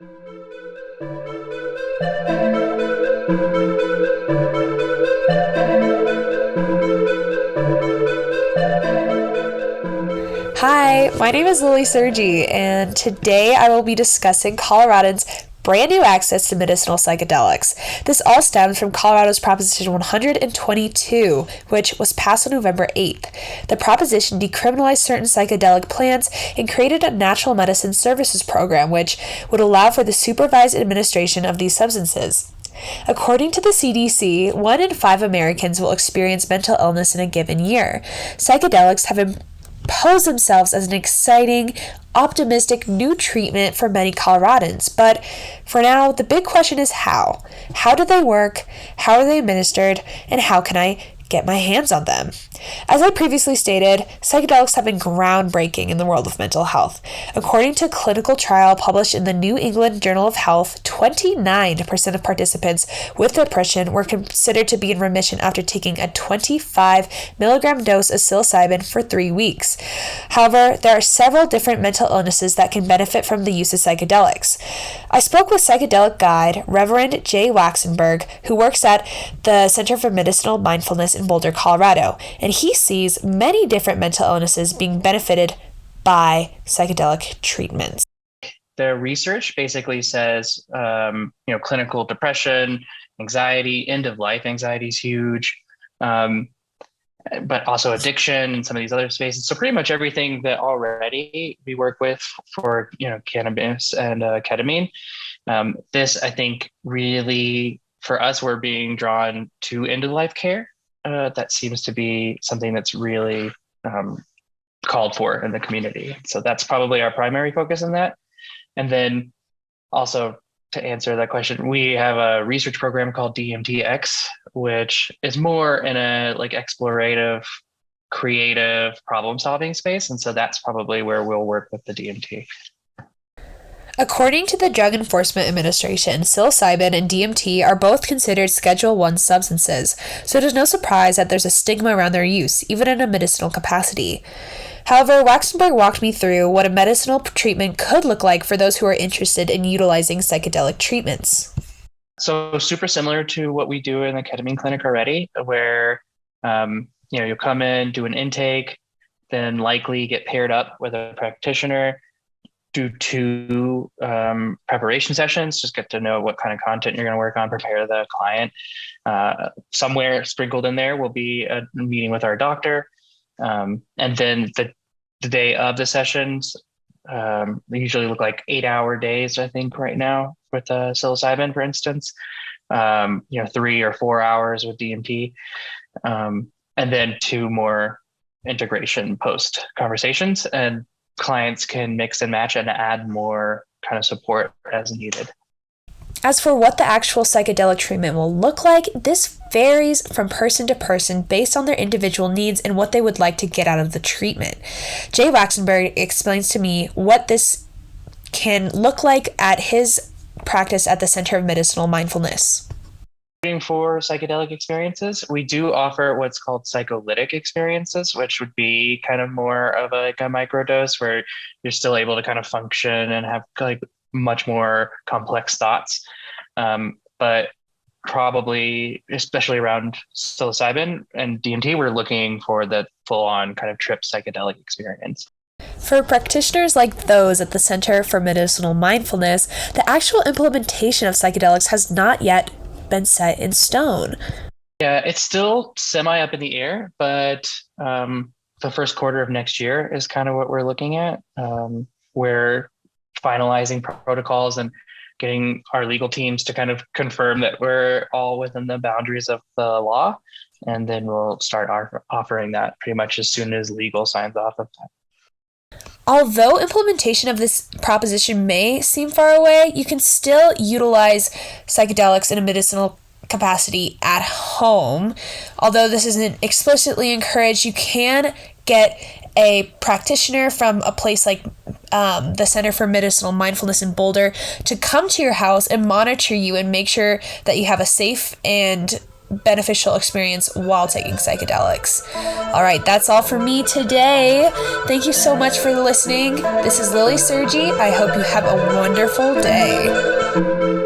Hi, my name is Lily Sergi, and today I will be discussing Coloradans' brand new access to medicinal psychedelics. This all stems from Colorado's Proposition 122, which was passed on November 8th. The proposition decriminalized certain psychedelic plants and created a natural medicine services program, which would allow for the supervised administration of these substances. According to the CDC, 1 in 5 Americans will experience mental illness in a given year. Psychedelics have imposed themselves as an exciting, optimistic new treatment for many Coloradans. But for now, the big question is how? How do they work? How are they administered? And how can I get my hands on them? As I previously stated, psychedelics have been groundbreaking in the world of mental health. According to a clinical trial published in the New England Journal of Health, 29% of participants with depression were considered to be in remission after taking a 25 milligram dose of psilocybin for 3 weeks. However, there are several different mental illnesses that can benefit from the use of psychedelics. I spoke with psychedelic guide Reverend Jay Waxenberg, who works at the Center for Medicinal Mindfulness in Boulder, Colorado, and he sees many different mental illnesses being benefited by psychedelic treatments. The research basically says, clinical depression, anxiety, end of life anxiety is huge, but also addiction and some of these other spaces. So pretty much everything that already we work with for, cannabis and ketamine. This, I think, really for us, we're being drawn to end of life care. That seems to be something that's really called for in the community. So that's probably our primary focus in that. And then also to answer that question, we have a research program called DMTX, which is more in a explorative, creative problem solving space. And so that's probably where we'll work with the DMT. According to the Drug Enforcement Administration, psilocybin and DMT are both considered Schedule I substances, so it is no surprise that there's a stigma around their use, even in a medicinal capacity. However, Waxenberg walked me through what a medicinal treatment could look like for those who are interested in utilizing psychedelic treatments. So super similar to what we do in the ketamine clinic already, where you'll come in, do an intake, then likely get paired up with a practitioner, do 2 preparation sessions, just get to know what kind of content you're going to work on, prepare the client. Somewhere sprinkled in there will be a meeting with our doctor. And then the day of the sessions, they usually look like 8-hour days, I think, right now with psilocybin, for instance, 3 or 4 hours with DMT, and then 2 more integration post conversations, and clients can mix and match and add more kind of support as needed. As for what the actual psychedelic treatment will look like, this varies from person to person based on their individual needs and what they would like to get out of the treatment. Jay Waxenberg explains to me what this can look like at his practice at the Center of Medicinal Mindfulness. For psychedelic experiences, we do offer what's called psycholytic experiences, which would be kind of more of a microdose where you're still able to kind of function and have much more complex thoughts. But probably, especially around psilocybin and DMT, we're looking for the full-on kind of trip psychedelic experience. For practitioners like those at the Center for Medicinal Mindfulness, the actual implementation of psychedelics has not yet been set in stone. Yeah, it's still semi up in the air, but the first quarter of next year is kind of what we're looking at. We're finalizing protocols and getting our legal teams to kind of confirm that we're all within the boundaries of the law. And then we'll start offering that pretty much as soon as legal signs off of that. Although implementation of this proposition may seem far away, you can still utilize psychedelics in a medicinal capacity at home. Although this isn't explicitly encouraged, you can get a practitioner from a place like the Center for Medicinal Mindfulness in Boulder to come to your house and monitor you and make sure that you have a safe and beneficial experience while taking psychedelics. All right, that's all for me today. Thank you so much for listening. This is Lily Sergi. I hope you have a wonderful day.